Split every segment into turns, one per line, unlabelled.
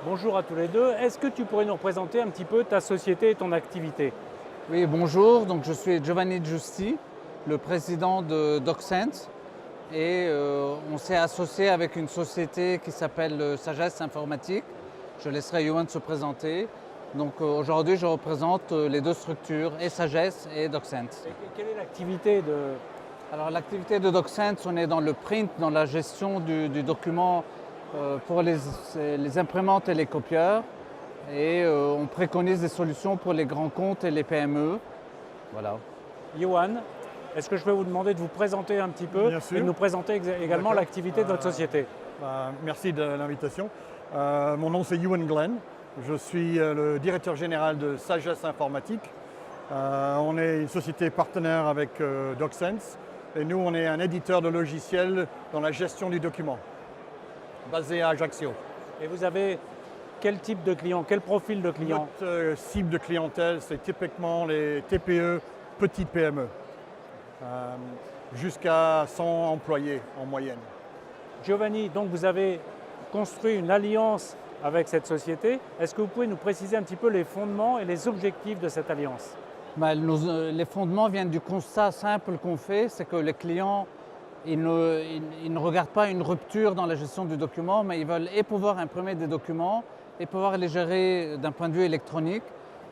Bonjour à tous les deux. Est-ce que tu pourrais nous représenter un petit peu ta société et ton activité?
Oui, bonjour. Donc, je suis Giovanni Giusti, le président de DocSense. Et on s'est associé avec une société qui s'appelle Sagesse Informatique. Je laisserai Johan se présenter. Donc aujourd'hui, je représente les deux structures, et Sagesse et DocSense.
Et quelle est l'activité de...
Alors l'activité de DocSense, on est dans le print, dans la gestion du document pour les imprimantes et les copieurs. Et on préconise des solutions pour les grands comptes et les PME. Voilà.
Johan, est-ce que je peux vous demander de vous présenter un petit peu
Bien sûr.
et de nous présenter également l'activité de votre société?
Merci de l'invitation. Mon nom c'est Ewan Glenn. Je suis le directeur général de Sagesse Informatique. On est une société partenaire avec DocSense et nous on est un éditeur de logiciels dans la gestion du document, basé à Ajaccio.
Et vous avez quel type de client, quel profil de client?
Notre cible de clientèle c'est typiquement les TPE, petites PME, jusqu'à 100 employés en moyenne.
Giovanni, donc vous avez construit une alliance avec cette société. Est-ce que vous pouvez nous préciser un petit peu les fondements et les objectifs de cette alliance?
Les fondements viennent du constat simple qu'on fait, c'est que les clients ils ne regardent pas une rupture dans la gestion du document, mais ils veulent et pouvoir imprimer des documents et pouvoir les gérer d'un point de vue électronique.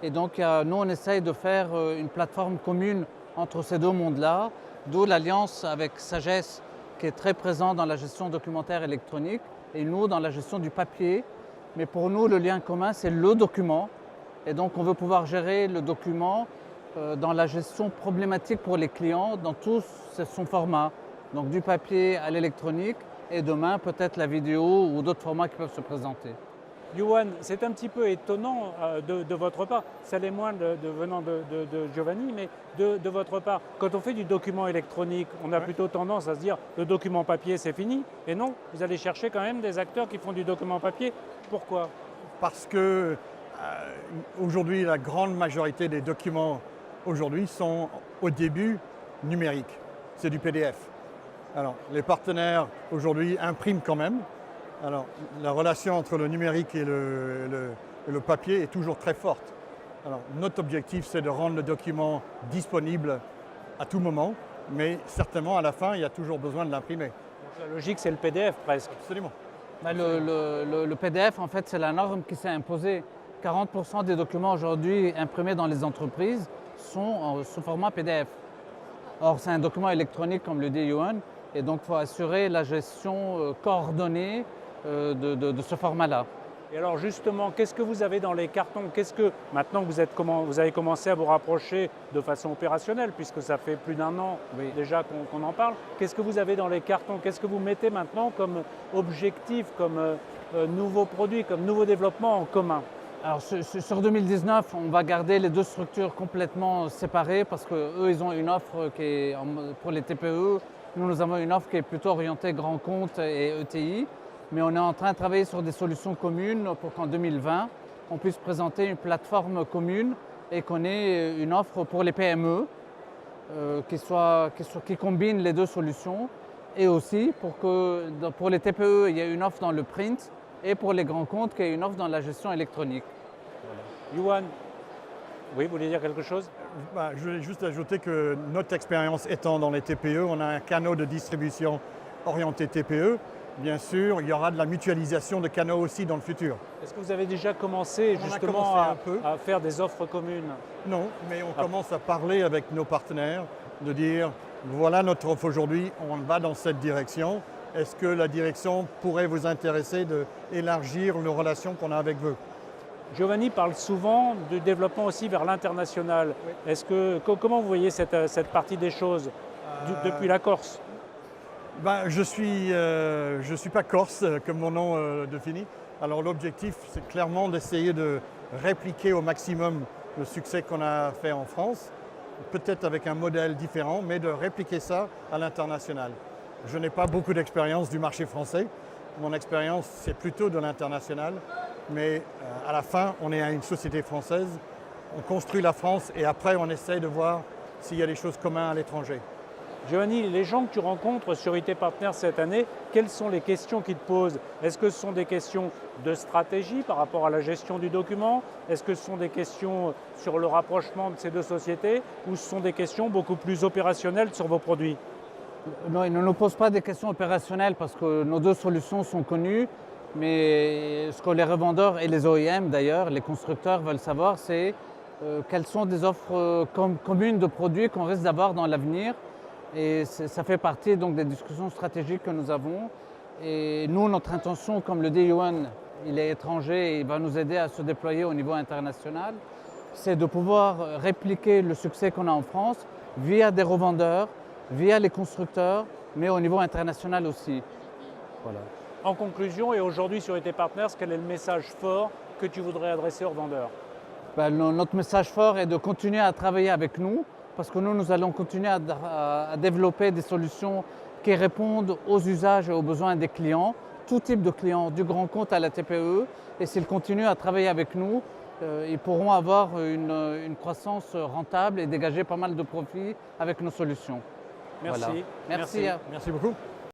Et donc nous on essaye de faire une plateforme commune entre ces deux mondes-là, d'où l'alliance avec Sagesse qui est très présente dans la gestion documentaire électronique et nous dans la gestion du papier. Mais pour nous, le lien commun, c'est le document. Et donc, on veut pouvoir gérer le document dans la gestion problématique pour les clients, dans tout son format. Donc, du papier à l'électronique et demain, peut-être la vidéo ou d'autres formats qui peuvent se présenter.
Johan, c'est un petit peu étonnant de votre part, ça l'est moins venant de Giovanni, mais de votre part. Quand on fait du document électronique, on a plutôt tendance à se dire le document papier c'est fini, et non, vous allez chercher quand même des acteurs qui font du document papier. Pourquoi?
Parce que aujourd'hui, la grande majorité des documents aujourd'hui sont au début numériques, c'est du PDF. Alors, les partenaires aujourd'hui impriment quand même. Alors, la relation entre le numérique et le papier est toujours très forte. Alors, notre objectif, c'est de rendre le document disponible à tout moment, mais certainement, à la fin, il y a toujours besoin de l'imprimer.
La logique, c'est le PDF presque.
Absolument.
Le PDF, en fait, c'est la norme qui s'est imposée. 40% des documents aujourd'hui imprimés dans les entreprises sont sous format PDF. Or, c'est un document électronique, comme le dit Johan, et donc il faut assurer la gestion coordonnée de ce format-là.
Et alors justement, qu'est-ce que vous avez dans les cartons? Maintenant que vous avez commencé à vous rapprocher de façon opérationnelle, puisque ça fait plus d'un an déjà qu'on en parle, qu'est-ce que vous avez dans les cartons? Qu'est-ce que vous mettez maintenant comme objectif, comme nouveau produit, comme nouveau développement en commun?
Alors sur 2019, on va garder les deux structures complètement séparées parce qu'eux, ils ont une offre qui est pour les TPE. Nous avons une offre qui est plutôt orientée grand compte et ETI. Mais on est en train de travailler sur des solutions communes pour qu'en 2020, on puisse présenter une plateforme commune et qu'on ait une offre pour les PME qui combine les deux solutions. Et aussi pour les TPE, il y a une offre dans le print et pour les grands comptes, il y a une offre dans la gestion électronique.
Johan, oui, vous voulez dire quelque chose?
Je voulais juste ajouter que notre expérience étant dans les TPE, on a un canal de distribution orienté TPE. Bien sûr, il y aura de la mutualisation de canaux aussi dans le futur.
Est-ce que vous avez déjà commencé justement à faire des offres communes?
Non, mais on commence à parler avec nos partenaires, de dire voilà notre offre aujourd'hui, on va dans cette direction. Est-ce que la direction pourrait vous intéresser d'élargir nos relations qu'on a avec vous?
Giovanni parle souvent du développement aussi vers l'international. Oui. Comment vous voyez cette partie des choses depuis la Corse?
Je suis pas corse, comme mon nom le définit. Alors l'objectif, c'est clairement d'essayer de répliquer au maximum le succès qu'on a fait en France, peut-être avec un modèle différent, mais de répliquer ça à l'international. Je n'ai pas beaucoup d'expérience du marché français. Mon expérience, c'est plutôt de l'international. Mais à la fin, on est une société française. On construit la France et après, on essaie de voir s'il y a des choses communes à l'étranger.
Giovanni, les gens que tu rencontres sur IT Partners cette année, quelles sont les questions qu'ils te posent? Est-ce que ce sont des questions de stratégie par rapport à la gestion du document? Est-ce que ce sont des questions sur le rapprochement de ces deux sociétés? Ou ce sont des questions beaucoup plus opérationnelles sur vos produits?
Non, ils ne nous posent pas des questions opérationnelles parce que nos deux solutions sont connues, mais ce que les revendeurs et les OEM d'ailleurs, les constructeurs veulent savoir, c'est quelles sont des offres communes de produits qu'on risque d'avoir dans l'avenir. Et ça fait partie donc des discussions stratégiques que nous avons. Et nous, notre intention, comme le dit Johan, il est étranger et il va nous aider à se déployer au niveau international, c'est de pouvoir répliquer le succès qu'on a en France via des revendeurs, via les constructeurs, mais au niveau international aussi. Voilà.
En conclusion, et aujourd'hui sur IT Partners, quel est le message fort que tu voudrais adresser aux vendeurs?
Notre message fort est de continuer à travailler avec nous, parce que nous allons continuer à développer des solutions qui répondent aux usages et aux besoins des clients, tout type de clients, du grand compte à la TPE. Et s'ils continuent à travailler avec nous, ils pourront avoir une croissance rentable et dégager pas mal de profits avec nos solutions.
Merci.
Voilà. Merci.
Merci beaucoup.